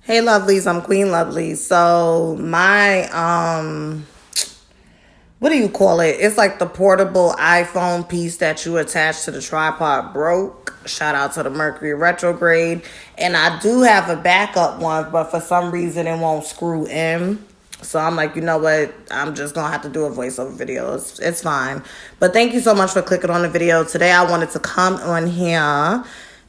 Hey lovelies, I'm Queen Lovely. So my what do you call it? It's like the portable iPhone piece that you attach to the tripod broke. Shout out to the Mercury retrograde. And I do have a backup one, but for some reason it won't screw in. So I'm like, you know what? I'm just gonna have to do a voiceover video. It's fine. But thank you so much for clicking on the video. Today I wanted to come on here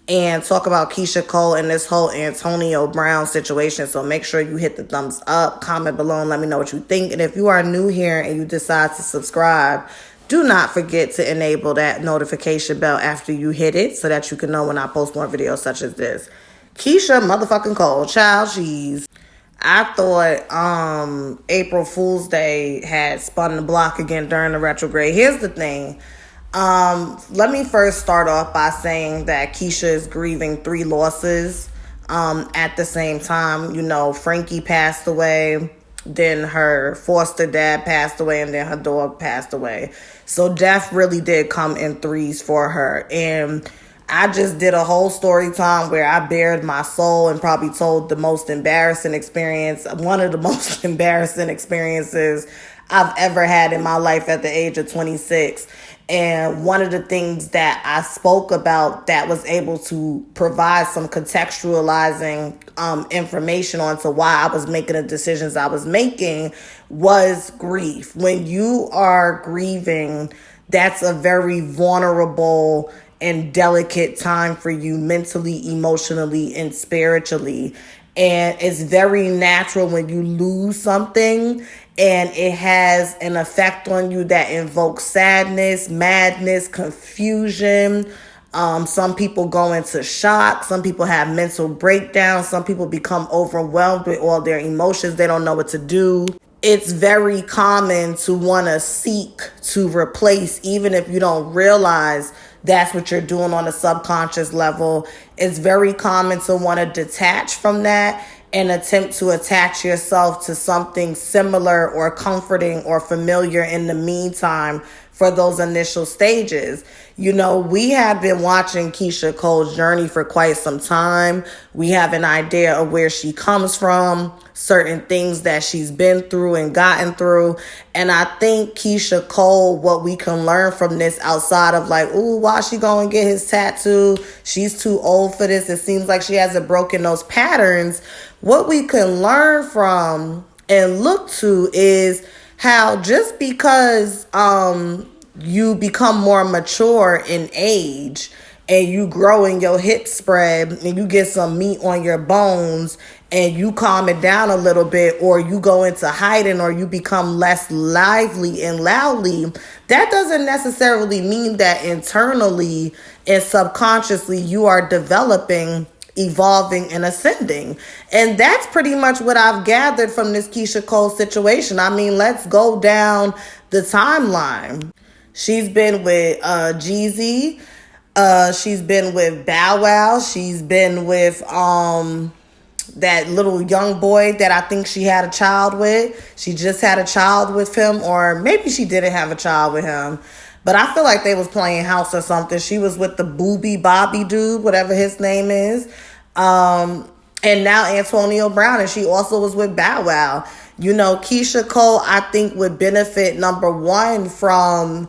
and talk about Keyshia Cole and this whole Antonio Brown situation. So make sure you hit the thumbs up, comment below, and let me know what you think. And if you are new here and you decide to subscribe, do not forget to enable that notification bell after you hit it so that you can know when I post more videos such as this. Keyshia motherfucking Cole, child, she's... I thought April Fool's Day had spun the block again during the retrograde. Here's the thing. Let me first start off by saying that Keyshia is grieving 3 losses at the same time. You know, Frankie passed away, then her foster dad passed away, and then her dog passed away. So death really did come in threes for her. And I just did a whole story time where I bared my soul and probably told the most embarrassing experience, one of the most embarrassing experiences I've ever had in my life at the age of 26. And one of the things that I spoke about that was able to provide some contextualizing information onto why I was making the decisions I was making was grief. When you are grieving, that's a very vulnerable and delicate time for you mentally, emotionally, and spiritually. And it's very natural when you lose something and it has an effect on you that invokes sadness, madness, confusion. Some people go into shock. Some people have mental breakdowns. Some people become overwhelmed with all their emotions. They don't know what to do. It's very common to want to seek to replace, even if you don't realize that's what you're doing on a subconscious level. It's very common to want to detach from that and attempt to attach yourself to something similar or comforting or familiar in the meantime for those initial stages. You know, we have been watching Keyshia Cole's journey for quite some time. We have an idea of where she comes from, certain things that she's been through and gotten through. And I think Keyshia Cole, what we can learn from this outside of like, ooh, why she going to get his tattoo? She's too old for this. It seems like she hasn't broken those patterns. What we can learn from and look to is how just because you become more mature in age and you grow and your hips spread and you get some meat on your bones and you calm it down a little bit, or you go into hiding, or you become less lively and loudly, that doesn't necessarily mean that internally and subconsciously you are developing, evolving, and ascending. And that's pretty much what I've gathered from this Keyshia Cole situation. I mean, let's go down the timeline. She's been with Jeezy. She's been with Bow Wow. She's been with that little young boy that I think she had a child with. She just had a child with him, or maybe she didn't have a child with him. But I feel like they was playing house or something. She was with the Booby Bobby dude, whatever his name is. And now Antonio Brown, and she also was with Bow Wow. You know, Keyshia Cole, I think, would benefit, number one, from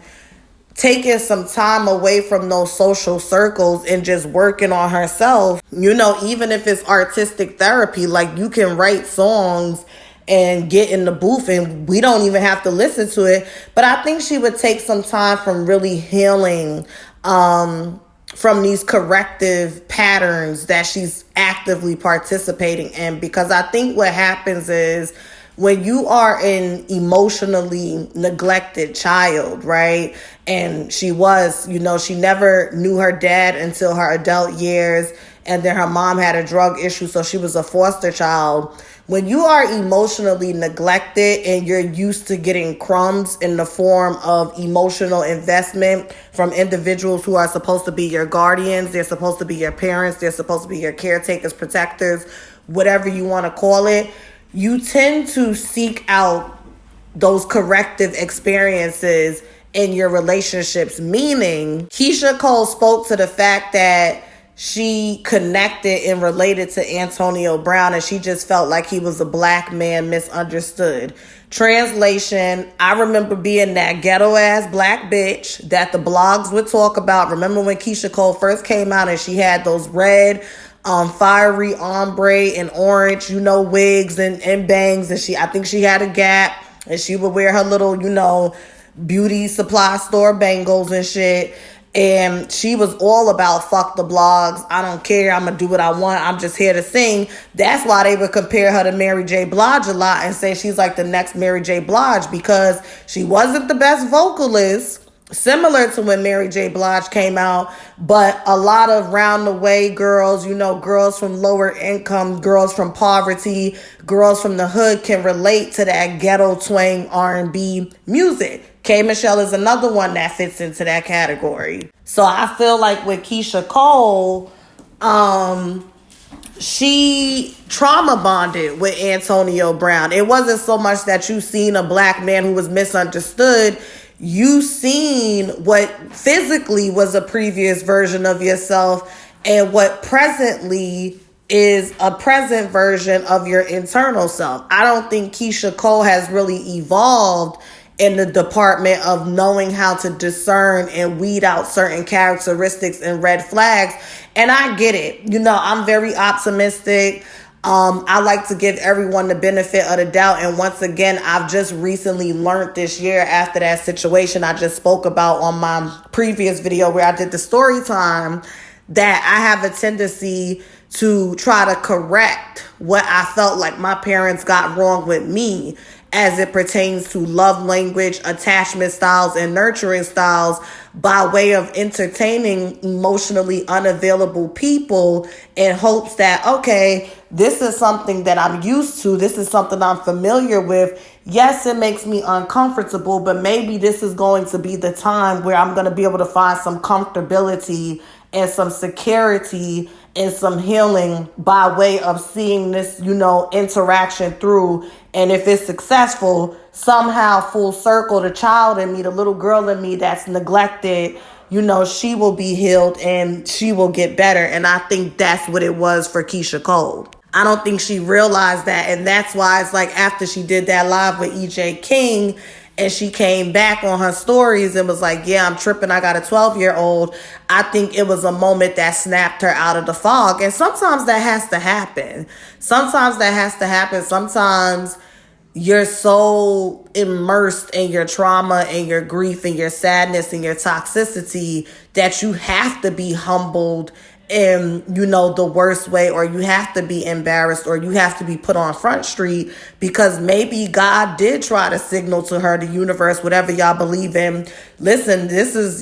taking some time away from those social circles and just working on herself. You know, even if it's artistic therapy, like you can write songs and get in the booth and we don't even have to listen to it. But I think she would take some time from really healing from these corrective patterns that she's actively participating in. Because I think what happens is when you are an emotionally neglected child, right? And she was, you know, she never knew her dad until her adult years. And then her mom had a drug issue, so she was a foster child. When you are emotionally neglected and you're used to getting crumbs in the form of emotional investment from individuals who are supposed to be your guardians, they're supposed to be your parents, they're supposed to be your caretakers, protectors, whatever you want to call it, you tend to seek out those corrective experiences in your relationships. Meaning, Keyshia Cole spoke to the fact that she connected and related to Antonio Brown, and she just felt like he was a black man misunderstood. Translation, I remember being that ghetto-ass black bitch that the blogs would talk about. Remember when Keyshia Cole first came out and she had those red, fiery ombre and orange, wigs and bangs, and I think she had a Gap, and she would wear her little, beauty supply store bangles and shit. And she was all about fuck the blogs. I don't care. I'm going to do what I want. I'm just here to sing. That's why they would compare her to Mary J. Blige a lot and say she's like the next Mary J. Blige, because she wasn't the best vocalist, similar to when Mary J. Blige came out. But a lot of round the way girls, girls from lower income, girls from poverty, girls from the hood can relate to that ghetto twang R&B music. K. Michelle is another one that fits into that category. So I feel like with Keyshia Cole, she trauma bonded with Antonio Brown. It wasn't so much that you seen a black man who was misunderstood. You seen what physically was a previous version of yourself and what presently is a present version of your internal self. I don't think Keyshia Cole has really evolved in the department of knowing how to discern and weed out certain characteristics and red flags. And I get it. I'm very optimistic. I like to give everyone the benefit of the doubt. And once again, I've just recently learned this year after that situation I just spoke about on my previous video where I did the story time, that I have a tendency to try to correct what I felt like my parents got wrong with me as it pertains to love language, attachment styles, and nurturing styles by way of entertaining emotionally unavailable people in hopes that, okay, this is something that I'm used to. This is something I'm familiar with. Yes, it makes me uncomfortable, but maybe this is going to be the time where I'm going to be able to find some comfortability and some security and some healing by way of seeing this, interaction through. And if it's successful, somehow full circle, the child in me, the little girl in me that's neglected, she will be healed and she will get better. And I think that's what it was for Keyshia Cole. I don't think she realized that. And that's why it's like after she did that live with EJ King and she came back on her stories and was like, yeah, I'm tripping. I got a 12-year-old. I think it was a moment that snapped her out of the fog. And sometimes that has to happen. Sometimes you're so immersed in your trauma and your grief and your sadness and your toxicity that you have to be humbled in, the worst way, or you have to be embarrassed, or you have to be put on Front Street, because maybe God did try to signal to her, the universe, whatever y'all believe in, listen,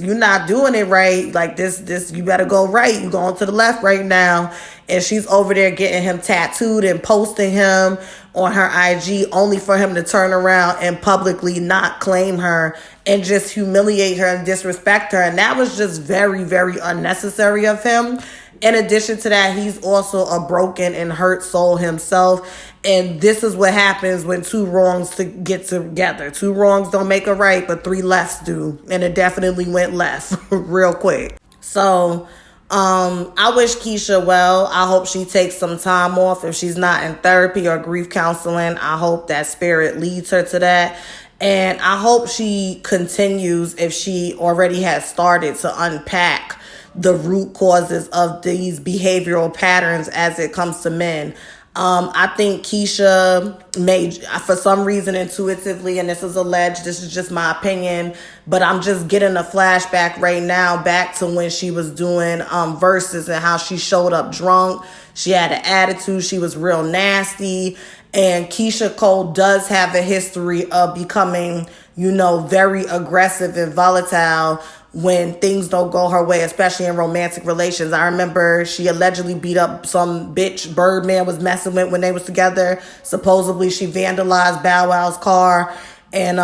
you're not doing it right. Like this, you better go right. You're going to the left right now. And she's over there getting him tattooed and posting him on her IG only for him to turn around and publicly not claim her and just humiliate her and disrespect her. And that was just very, very unnecessary of him. In addition to that, he's also a broken and hurt soul himself. And this is what happens when two wrongs get together. Two wrongs don't make a right, but three lefts do. And it definitely went left real quick. So I wish Keyshia well. I hope she takes some time off. If she's not in therapy or grief counseling, I hope that spirit leads her to that. And I hope she continues, if she already has started, to unpack the root causes of these behavioral patterns as it comes to men. I think Keyshia made, for some reason, intuitively, and this is alleged, this is just my opinion, but I'm just getting a flashback right now back to when she was doing verses and how she showed up drunk. She had an attitude. She was real nasty. And Keyshia Cole does have a history of becoming, very aggressive and volatile when things don't go her way, especially in romantic relations. I remember she allegedly beat up some bitch Birdman was messing with when they was together. Supposedly she vandalized Bow Wow's car, and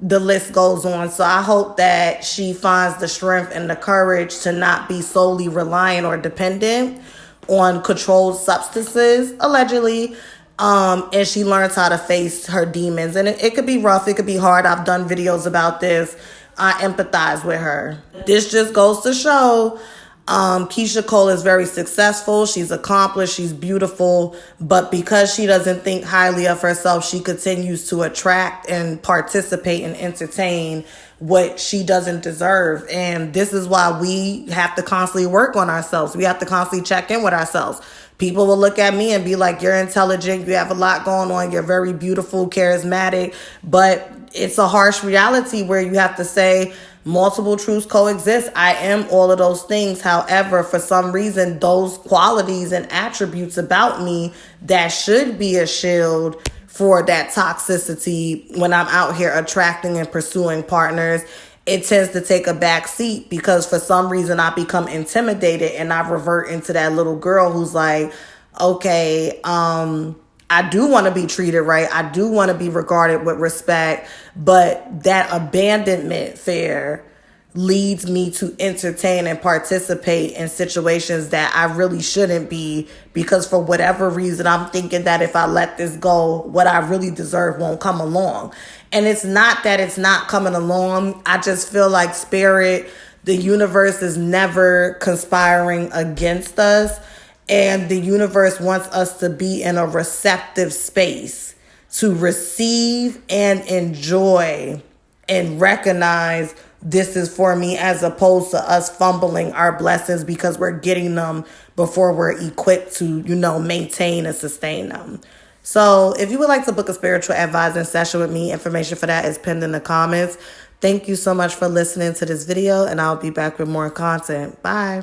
the list goes on. So I hope that she finds the strength and the courage to not be solely reliant or dependent on controlled substances, allegedly. And she learns how to face her demons. And it could be rough. It could be hard. I've done videos about this. I empathize with her. This just goes to show Keyshia Cole is very successful. She's accomplished. She's beautiful. But because she doesn't think highly of herself, she continues to attract and participate and entertain what she doesn't deserve. And this is why we have to constantly work on ourselves. We have to constantly check in with ourselves. People will look at me and be like, you're intelligent, you have a lot going on, you're very beautiful, charismatic, but it's a harsh reality where you have to say multiple truths coexist. I am all of those things. However, for some reason, those qualities and attributes about me that should be a shield for that toxicity when I'm out here attracting and pursuing partners, it tends to take a back seat because for some reason I become intimidated and I revert into that little girl who's like, okay, I do want to be treated right. I do want to be regarded with respect, but that abandonment fear leads me to entertain and participate in situations that I really shouldn't be, because for whatever reason, I'm thinking that if I let this go, what I really deserve won't come along. And it's not that it's not coming along. I just feel like spirit, the universe is never conspiring against us. And the universe wants us to be in a receptive space to receive and enjoy and recognize this is for me, as opposed to us fumbling our blessings because we're getting them before we're equipped to, maintain and sustain them. So if you would like to book a spiritual advising session with me, information for that is pinned in the comments. Thank you so much for listening to this video, and I'll be back with more content. Bye.